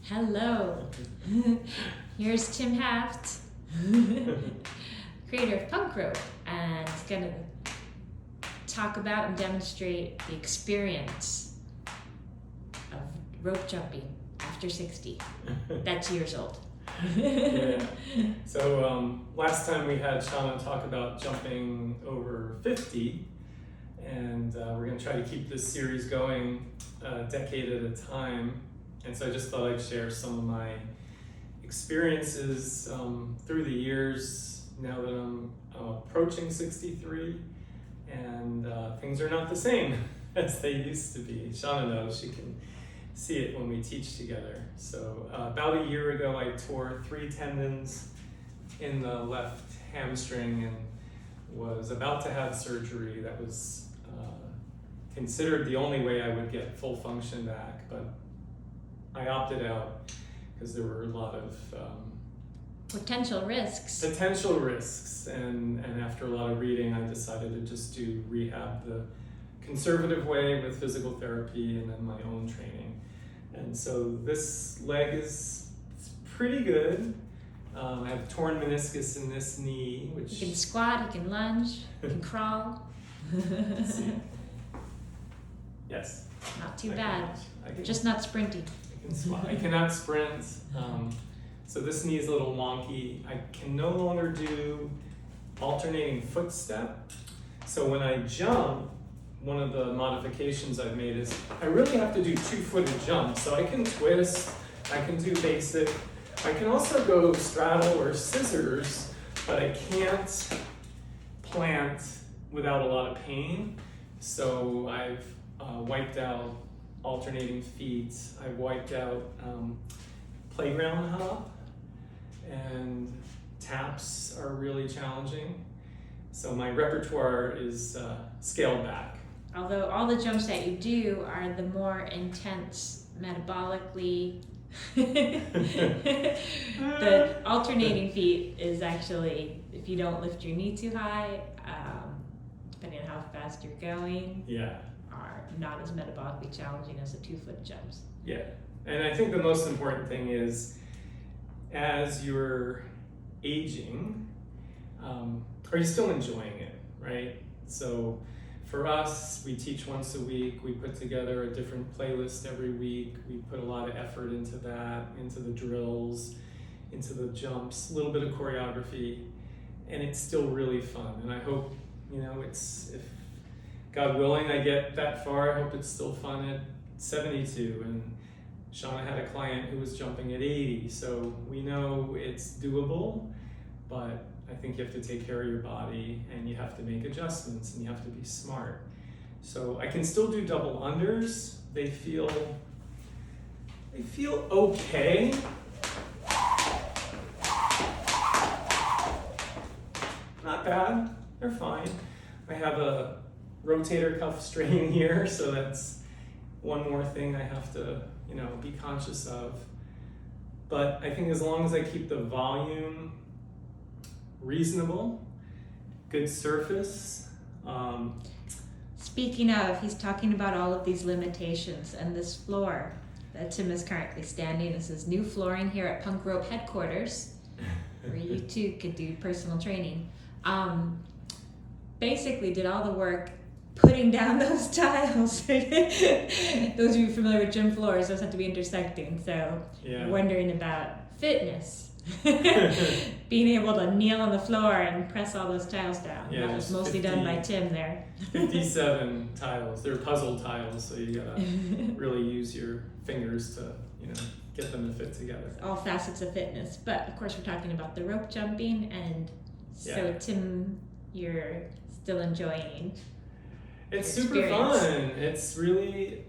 Hello. Here's Tim Haft, creator of Punk Rope, and he's going to talk about and demonstrate the experience of rope jumping after 60. That's years old. Yeah. So last time we had Shana talk about jumping over 50, and we're going to try to keep this series going a decade at a time. And so I just thought I'd share some of my experiences through the years now that I'm approaching 63, and things are not the same as they used to be. Shana knows, she can see it when we teach together. So about a year ago I tore 3 tendons in the left hamstring and was about to have surgery. That was considered the only way I would get full function back, but I opted out because there were a lot of Potential risks. And after a lot of reading I decided to just do rehab the conservative way with physical therapy and then my own training. And so this leg is pretty good. I have torn meniscus in this knee, which... You can squat, you can lunge, you can crawl. Let's see. Yes. Not too bad. I can, Just not sprinting. I can squat. I cannot sprint. So this knee is a little wonky. I can no longer do alternating footstep. So when I jump, one of the modifications I've made is I really have to do 2-footed jumps. So I can twist, I can do basic, I can also go straddle or scissors, but I can't plant without a lot of pain. So I've wiped out alternating feet, I've wiped out playground hop, and taps are really challenging. So my repertoire is scaled back. Although all the jumps that you do are the more intense metabolically. The alternating feet is actually, if you don't lift your knee too high, depending on how fast you're going, Yeah. are not as metabolically challenging as the 2-foot jumps. Yeah. And I think the most important thing is, as you're aging, are you still enjoying it, right? So for us, we teach once a week. We put together a different playlist every week. We put a lot of effort into that, into the drills, into the jumps, a little bit of choreography, and it's still really fun. And I hope, if God willing, I get that far, I hope it's still fun at 72. And Shana had a client who was jumping at 80, so we know it's doable, but I think you have to take care of your body and you have to make adjustments and you have to be smart. So I can still do double unders. They feel okay. Not bad, they're fine. I have a rotator cuff strain here, so that's one more thing I have to be conscious of. But I think as long as I keep the volume reasonable, good surface. Speaking of, he's talking about all of these limitations, and this floor that Tim is currently standing, this is new flooring here at Punk Rope headquarters, where you too could do personal training. Basically did all the work putting down those tiles. Those of you familiar with gym floors, those have to be intersecting, so Yeah. you're wondering about fitness. Being able to kneel on the floor and press all those tiles down. Yeah, That was mostly done by Tim there. 57 tiles. They're puzzle tiles, so you gotta really use your fingers to, get them to fit together. All facets of fitness. But of course we're talking about the rope jumping, and so Yeah. Tim, you're still enjoying. It's super fun. It's really,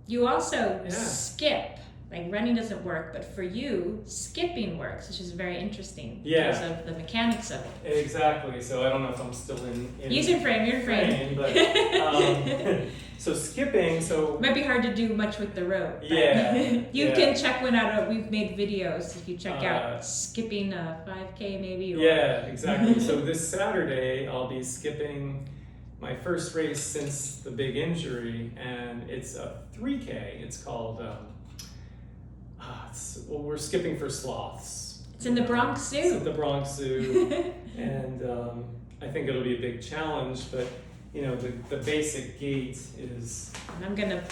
You also Yeah. skip. Like running doesn't work, but for you, skipping works, which is very interesting Yeah. because of the mechanics of it. Exactly. So I don't know if I'm still in Use your frame, you're in frame. but so skipping, so Might be hard to do much with the rope. But Yeah, you yeah. can check one out. We've made videos. If you check out skipping a 5K maybe. Or, yeah, exactly. So this Saturday I'll be skipping my first race since the big injury, and it's a 3K. It's called well, we're skipping for sloths. It's in the Bronx It's Zoo. at the Bronx Zoo, and I think it'll be a big challenge. But you know, the basic gait is. And I'm gonna,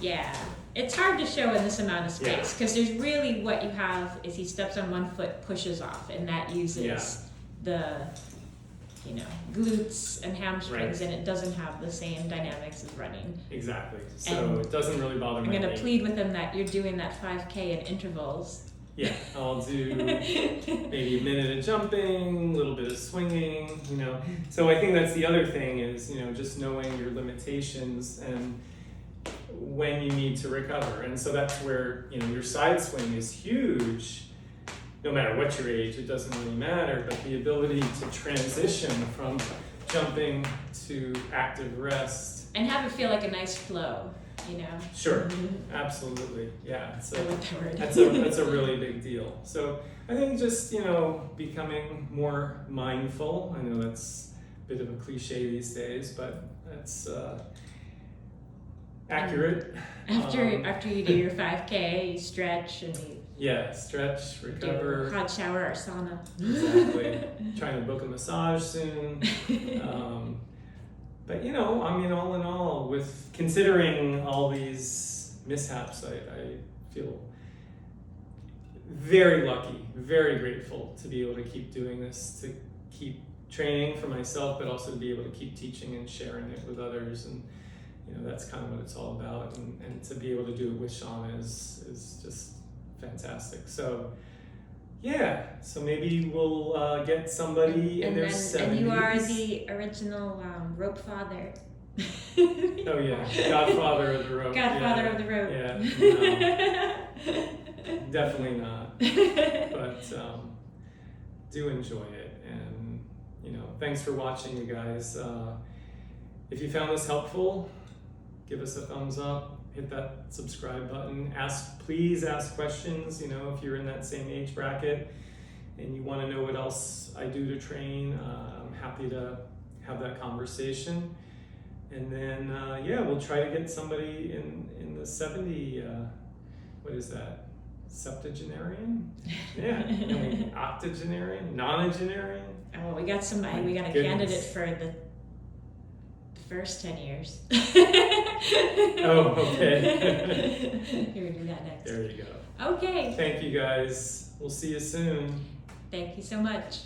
yeah. It's hard to show in this amount of space because there's really what you have is he steps on one foot, pushes off, and that uses the, you know, glutes and hamstrings, and it doesn't have the same dynamics as running. Exactly. So And it doesn't really bother I'm me. gonna plead with him that you're doing that 5K in intervals. Yeah, I'll do maybe a minute of jumping, a little bit of swinging, you know. So I think that's the other thing is, you know, just knowing your limitations and when you need to recover. And so that's where, you know, your side swing is huge. No matter what your age, it doesn't really matter, but the ability to transition from jumping to active rest. And have it feel like a nice flow, you know? Sure, absolutely, yeah. So I like that word. that's a really big deal. So I think just, you know, becoming more mindful. I know that's a bit of a cliche these days, but that's accurate. After you do your 5K, you stretch and you stretch, do recover. a hot shower or sauna. Exactly. Trying to book a massage soon. But you know, I mean, all in all, with considering all these mishaps, I feel very lucky, very grateful to be able to keep doing this, to keep training for myself, but also to be able to keep teaching and sharing it with others. And you know, that's kind of what it's all about. And to be able to do it with Shana is just fantastic. So yeah, so maybe we'll get somebody in their 70s. And you are the original rope father. Oh yeah, Godfather of the rope. Godfather of the rope. Yeah, no, definitely not. But do enjoy it, and you know, thanks for watching, you guys. If you found this helpful, give us a thumbs up. Hit that subscribe button. Please ask questions. You know, if you're in that same age bracket and you want to know what else I do to train, I'm happy to have that conversation. And then, we'll try to get somebody in the 70. What is that? Septuagenarian? Yeah. Octogenarian? Nonagenarian? Oh, we got somebody. We got a candidate for the first 10 years. Oh, okay. Here, we do that next. There you go. Okay. Thank you guys. We'll see you soon. Thank you so much.